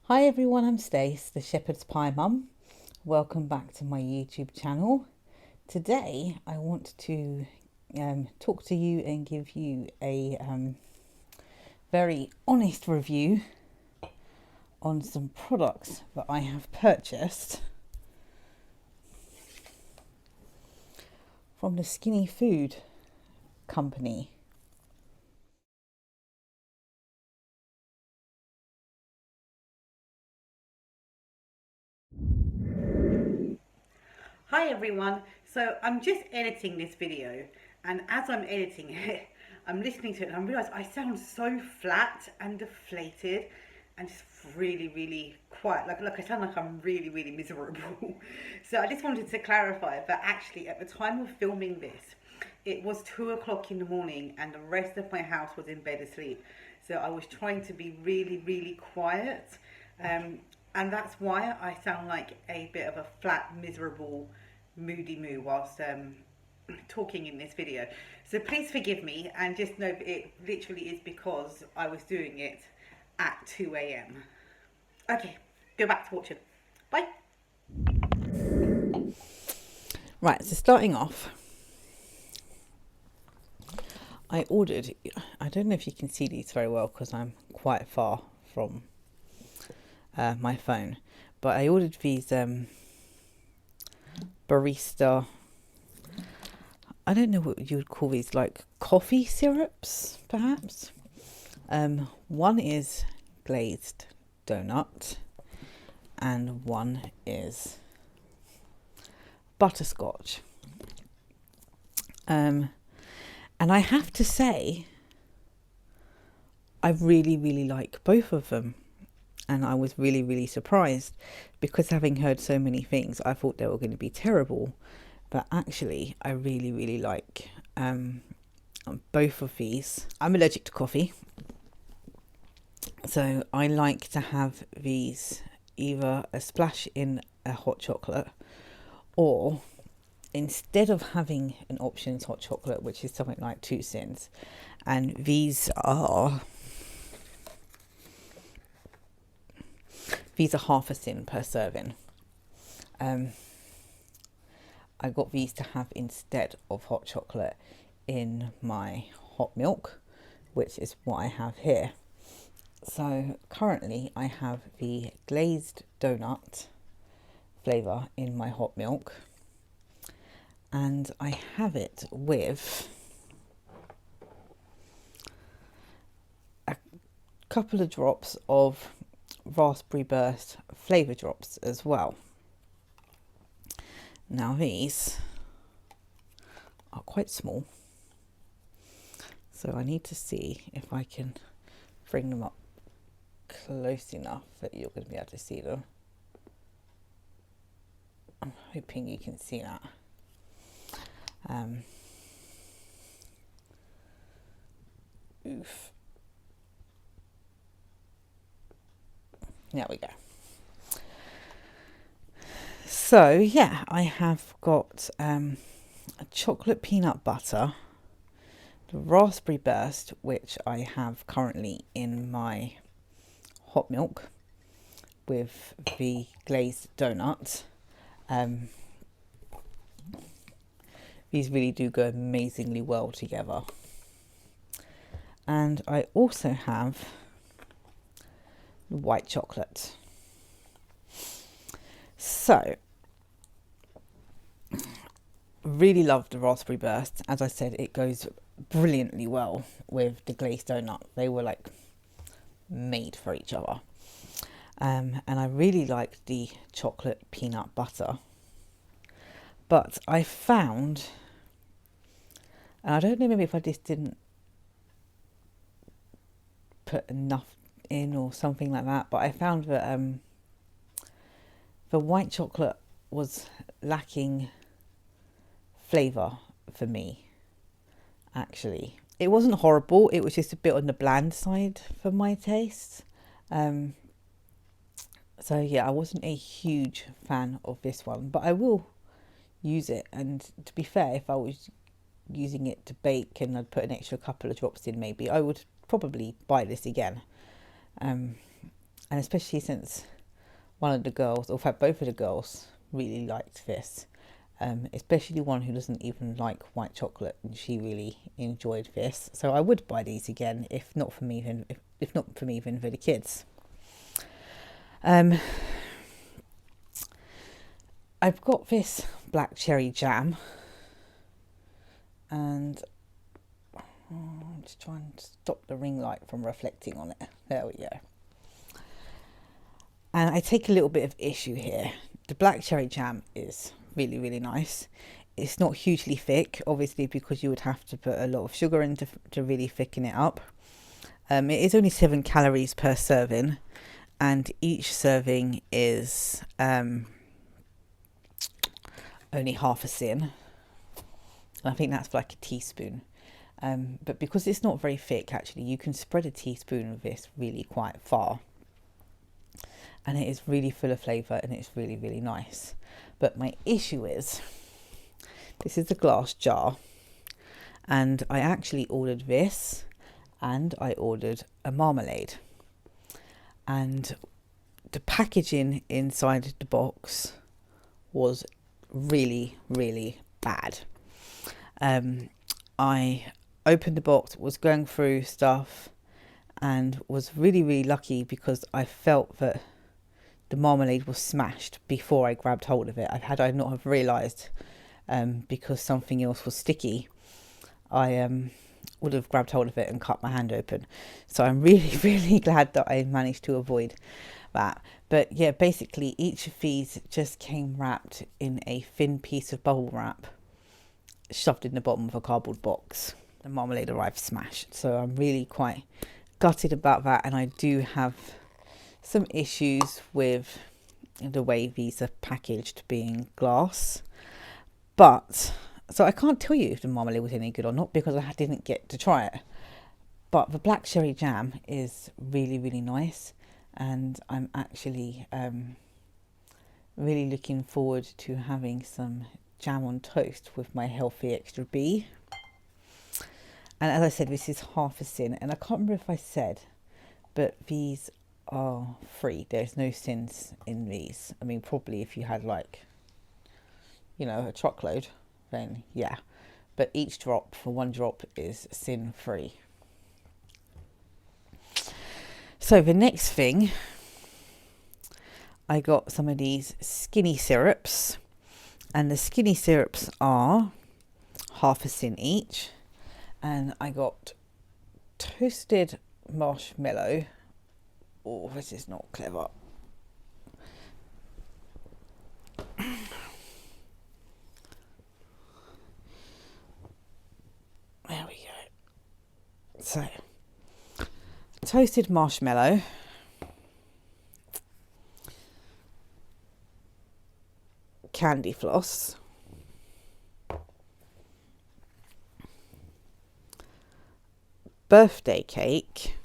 Hi everyone, I'm Stace, the Shepherd's Pie Mum. Welcome back to my YouTube channel. Today I want to talk to you and give you a very honest review on some products that I have purchased from the Skinny Food company. Hi everyone, so I'm just editing this video, and as I'm editing it I'm listening to it and I realise I sound so flat and deflated and just really quiet, like I sound like I'm really miserable. So I just wanted to clarify that actually at the time of filming this it was 2 o'clock in the morning and the rest of my house was in bed asleep, so I was trying to be really quiet, and that's why I sound like a bit of a flat, miserable, moody moo whilst talking in this video. So please forgive me and just know that it literally is because I was doing it at 2 a.m. Okay, go back to watching. Bye. Right, so starting off, I ordered, I don't know if you can see these very well because I'm quite far from my phone, but I ordered these barista, I don't know what you would call these, like coffee syrups perhaps. One is glazed donut and one is butterscotch, and I have to say I really like both of them. And I was really surprised because, having heard so many things, I thought they were going to be terrible. But actually, I really like both of these. I'm allergic to coffee, so I like to have these either a splash in a hot chocolate, or instead of having an options hot chocolate, which is something like 2 cents, and these are half a cent per serving. I got these to have instead of hot chocolate in my hot milk, which is what I have here. So currently I have the glazed donut flavour in my hot milk, and I have it with a couple of drops of raspberry burst flavour drops as well. Now these are quite small, so I need to see if I can bring them up close enough that you're going to be able to see them. I'm hoping you can see that. Oof. There we go. So yeah, I have got a chocolate peanut butter, the raspberry burst, which I have currently in my hot milk, with the glazed donut. These really do go amazingly well together. And I also have white chocolate. So really love the raspberry burst. As I said, it goes brilliantly well with the glazed donut. They were like made for each other. And I really like the chocolate peanut butter. But I found, and I don't know, maybe if I just didn't put enough in or something like that, but I found that the white chocolate was lacking flavour for me, actually. It wasn't horrible, it was just a bit on the bland side for my taste. So yeah, I wasn't a huge fan of this one, but I will use it. And to be fair, if I was using it to bake and I'd put an extra couple of drops in, maybe I would probably buy this again. And especially since one of the girls, or in fact both of the girls, really liked this. Especially one who doesn't even like white chocolate, and she really enjoyed this. So I would buy these again, if not for me, if not for me, even for the kids. I've got this black cherry jam, and I'm just trying to stop the ring light from reflecting on it. There we go. And I take a little bit of issue here. The black cherry jam is really, really nice. It's not hugely thick, obviously, because you would have to put a lot of sugar in to really thicken it up. It is only 7 calories per serving, and each serving is only half a sin. And I think that's like a teaspoon. But because it's not very thick, actually, you can spread a teaspoon of this really quite far. And it is really full of flavour, and it's really, really nice. But my issue is, this is a glass jar, and I actually ordered this, and I ordered a marmalade. And the packaging inside the box was really, really bad. I opened the box, was going through stuff, and was really, really lucky because I felt that the marmalade was smashed before I grabbed hold of it. Had I not have realised, because something else was sticky, I would have grabbed hold of it and cut my hand open. So I'm really, really glad that I managed to avoid that. But yeah, basically each of these just came wrapped in a thin piece of bubble wrap, shoved in the bottom of a cardboard box. The marmalade arrived smashed. So I'm really quite gutted about that, and I do have some issues with the way these are packaged being glass. But so I can't tell you if the marmalade was any good or not because I didn't get to try it. But the black cherry jam is really, really nice, and I'm actually really looking forward to having some jam on toast with my healthy extra B. And as I said, this is half a sin, and I can't remember if I said, but these are free. There's no sins in these. I mean, probably if you had like, a truckload, then yeah. But each drop, for 1 drop, is sin free. So the next thing, I got some of these skinny syrups, and the skinny syrups are half a sin each. And I got toasted marshmallow. Oh, this is not clever. There we go. So, toasted marshmallow, candy floss, birthday cake,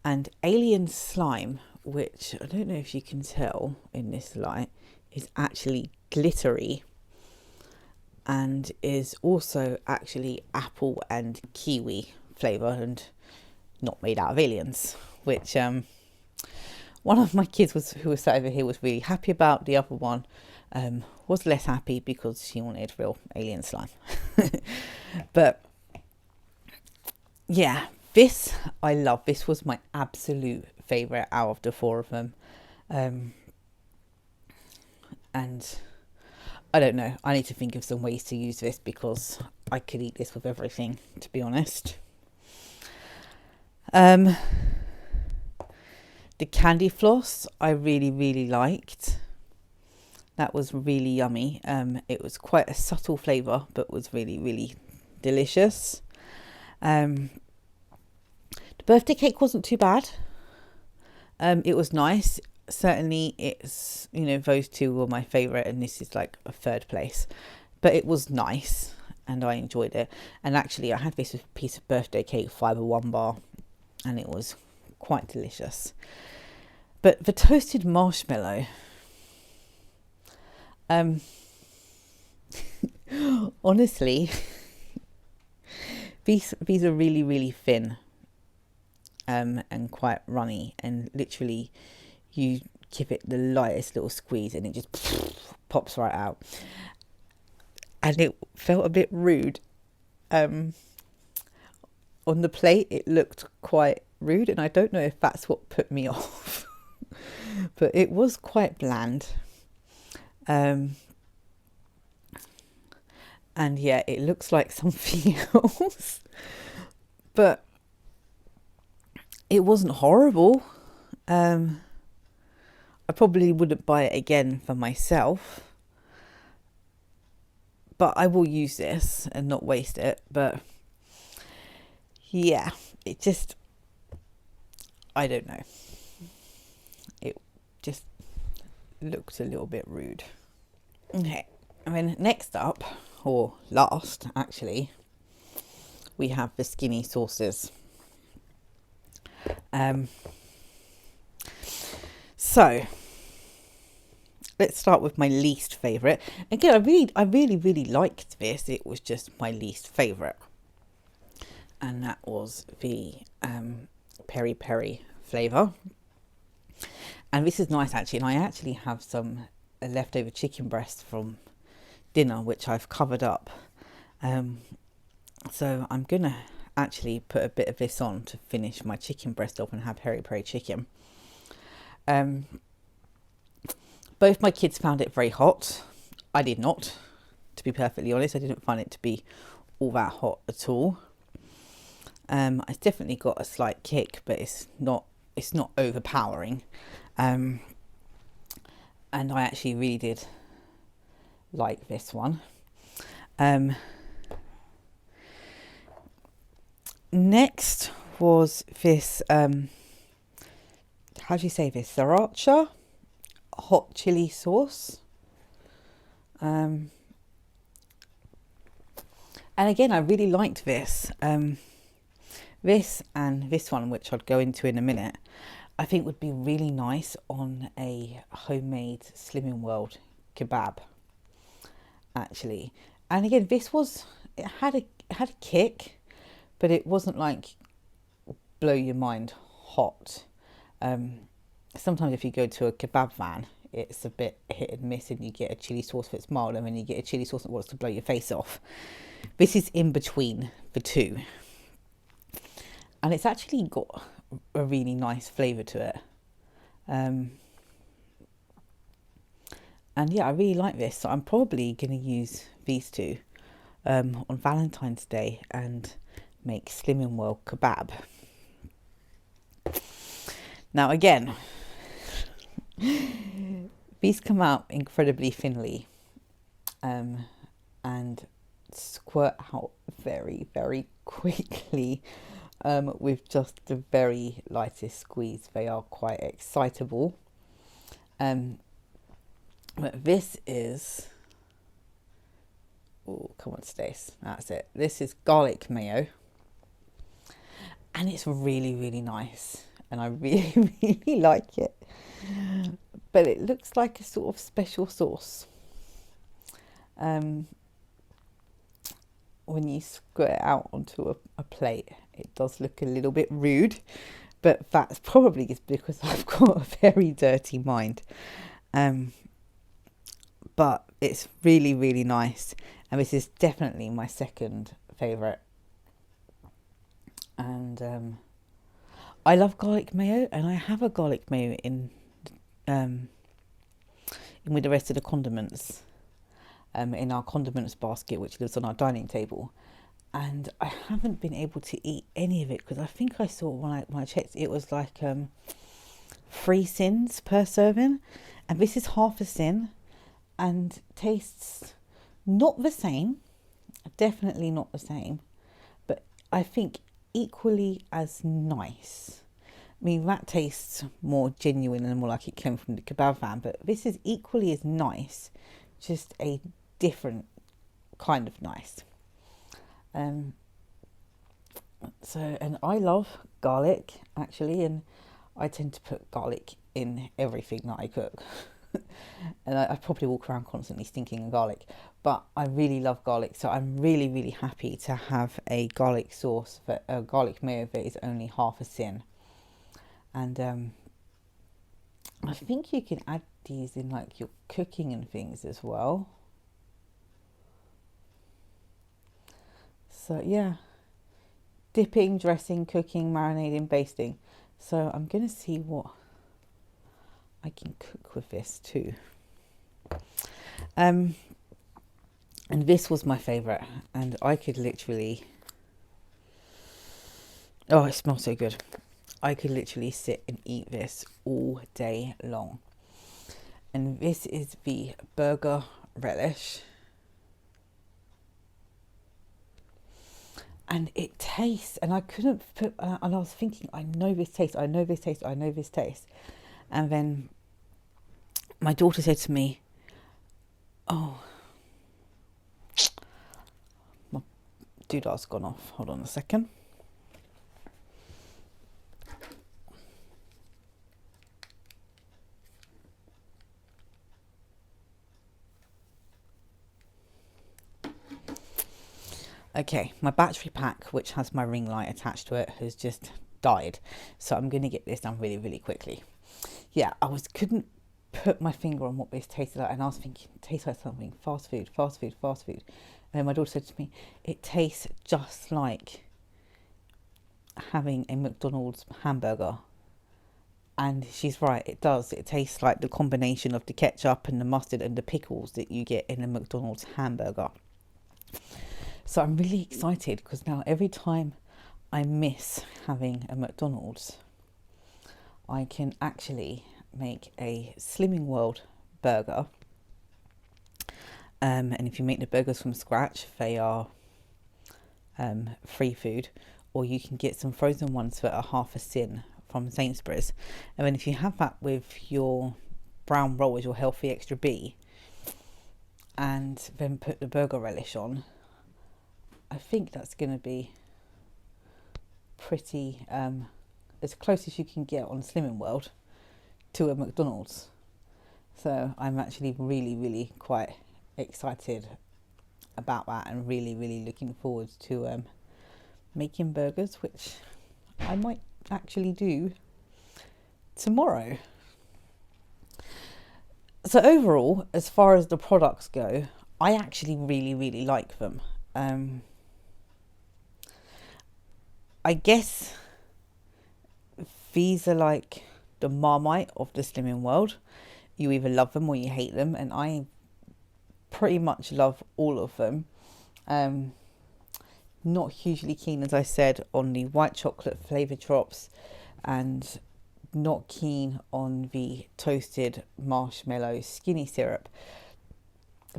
and alien slime, which I don't know if you can tell in this light, is actually glittery and is also actually apple and kiwi flavour and not made out of aliens, which one of my kids who was sat over here was really happy about. The other one was less happy because she wanted real alien slime. But yeah, this I love. This was my absolute favourite out of the 4 of them. And I don't know, I need to think of some ways to use this because I could eat this with everything, to be honest. The candy floss I really, really liked. That was really yummy. It was quite a subtle flavour, but was really, really delicious. The birthday cake wasn't too bad. It was nice. Certainly it's, those 2 were my favourite, and this is like a 3rd place. But it was nice, and I enjoyed it. And actually I had this piece of birthday cake fibre 1 bar, and it was quite delicious. But the toasted marshmallow, honestly, these are really, really thin. and quite runny, and literally you give it the lightest little squeeze and it just pops right out. And it felt a bit rude. On the plate it looked quite rude, and I don't know if that's what put me off. But it was quite bland. And yeah, it looks like something else. But it wasn't horrible. I probably wouldn't buy it again for myself, but I will use this and not waste it. But yeah, it just, I don't know. It just looked a little bit rude. Okay, I mean, next up, or last actually, we have the skinny sauces. So let's start with my least favourite. Again, I really liked this. It was just my least favourite, and that was the peri peri flavour. And this is nice actually, and I actually have some leftover chicken breast from dinner which I've covered up. So I'm gonna actually put a bit of this on to finish my chicken breast off and have peri peri chicken. Both my kids found it very hot. I did not, to be perfectly honest. I didn't find it to be all that hot at all. It's definitely got a slight kick, but it's not overpowering. And I actually really did like this one. Next was this, how do you say this? Sriracha hot chili sauce. And again, I really liked this. This and this one, which I'd go into in a minute, I think would be really nice on a homemade Slimming World kebab, actually. And again, this was, it had a kick, but it wasn't like blow your mind hot. Sometimes if you go to a kebab van, it's a bit hit and miss, and you get a chili sauce that's mild, and then you get a chili sauce that wants to blow your face off. This is in between the two, and it's actually got a really nice flavour to it. And yeah, I really like this, so I'm probably going to use these two on Valentine's Day and make Slimming World kebab. Now again, these come out incredibly thinly and squirt out very, very quickly with just the very lightest squeeze. They are quite excitable. But this is, oh, come on, Stace, that's it. This is garlic mayo, and it's really, really nice, and I really, really like it. But it looks like a sort of special sauce. When you squirt it out onto a plate, it does look a little bit rude, but that's probably just because I've got a very dirty mind. But it's really, really nice, and this is definitely my second favourite. And I love garlic mayo, and I have a garlic mayo in with the rest of the condiments in our condiments basket, which lives on our dining table. And I haven't been able to eat any of it because I think I saw when I checked, it was like 3 sins per serving, and this is half a sin, and tastes not the same, definitely not the same, but I think equally as nice. I mean, that tastes more genuine and more like it came from the kebab van, but this is equally as nice, just a different kind of nice. And I love garlic actually, and I tend to put garlic in everything that I cook. And I probably walk around constantly stinking of garlic, but I really love garlic, so I'm really happy to have a garlic sauce, a garlic mayo that is only half a sin. And I think you can add these in like your cooking and things as well. So yeah, dipping, dressing, cooking, marinating, basting. So I'm going to see what I can cook with this too. And this was my favourite, and I could literally, oh, it smells so good. I could literally sit and eat this all day long. And this is the burger relish. And it tastes, and I couldn't put, and I was thinking, I know this taste, I know this taste, I know this taste. And then my daughter said to me, oh, my doodar's gone off. Hold on a second. Okay, my battery pack, which has my ring light attached to it, has just died. So I'm going to get this done really, really quickly. Yeah, couldn't put my finger on what this tasted like, and I was thinking, it tastes like something fast food, fast food, fast food. And then my daughter said to me, it tastes just like having a McDonald's hamburger. And she's right, it does. It tastes like the combination of the ketchup and the mustard and the pickles that you get in a McDonald's hamburger. So I'm really excited because now every time I miss having a McDonald's, I can actually make a Slimming World burger. And if you make the burgers from scratch, they are free food, or you can get some frozen ones that are half a sin from Sainsbury's. And then if you have that with your brown roll as your healthy extra B, and then put the burger relish on, I think that's going to be pretty as close as you can get on Slimming World to a McDonald's. So I'm actually really, really quite excited about that, and really, really looking forward to making burgers, which I might actually do tomorrow. So overall, as far as the products go, I actually really, really like them. I guess these are like the Marmite of the Slimming World. You either love them or you hate them, and I pretty much love all of them. Not hugely keen, as I said, on the white chocolate flavour drops, and not keen on the toasted marshmallow skinny syrup.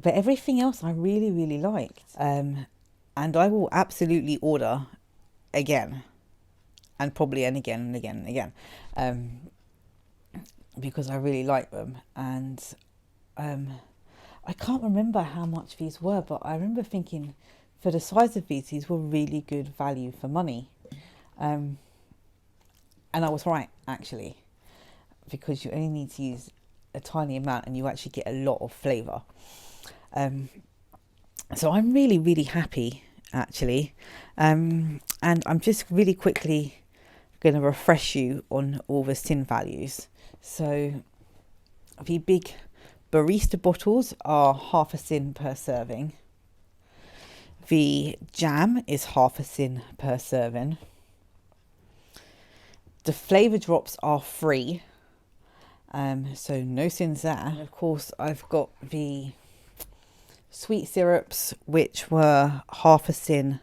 But everything else I really, really liked. And I will absolutely order again, and probably and again and again and again, because I really like them. And I can't remember how much these were, but I remember thinking, for the size of these were really good value for money. And I was right, actually, because you only need to use a tiny amount and you actually get a lot of flavour. So I'm really, really happy, actually. And I'm just really quickly going to refresh you on all the sin values. So the big barista bottles are half a sin per serving. The jam is half a sin per serving. The flavour drops are free, so no sins there. And of course, I've got the sweet syrups, which were half a sin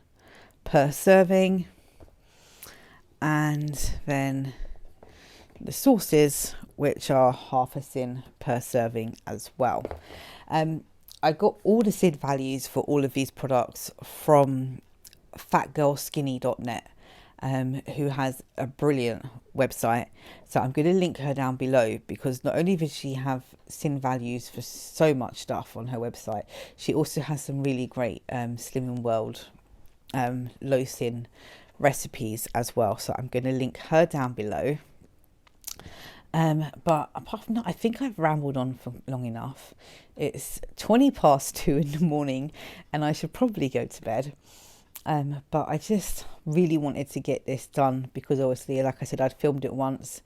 per serving, and then the sauces, which are half a sin per serving as well. I got all the sin values for all of these products from fatgirlskinny.net, who has a brilliant website. So I'm going to link her down below, because not only does she have sin values for so much stuff on her website, she also has some really great Slimming World low sin recipes as well. So I'm going to link her down below. But apart from that, I think I've rambled on for long enough. It's 2:20 in the morning, and I should probably go to bed. But I just really wanted to get this done because obviously, like I said, I'd filmed it once.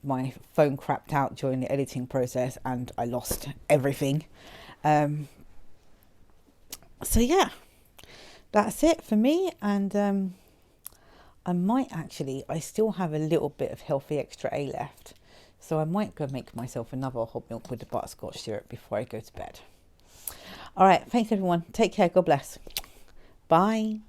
My phone crapped out during the editing process and I lost everything. So yeah, that's it for me. And I still have a little bit of healthy extra A left. So I might go make myself another hot milk with the butterscotch syrup before I go to bed. All right, thanks everyone. Take care. God bless. Bye.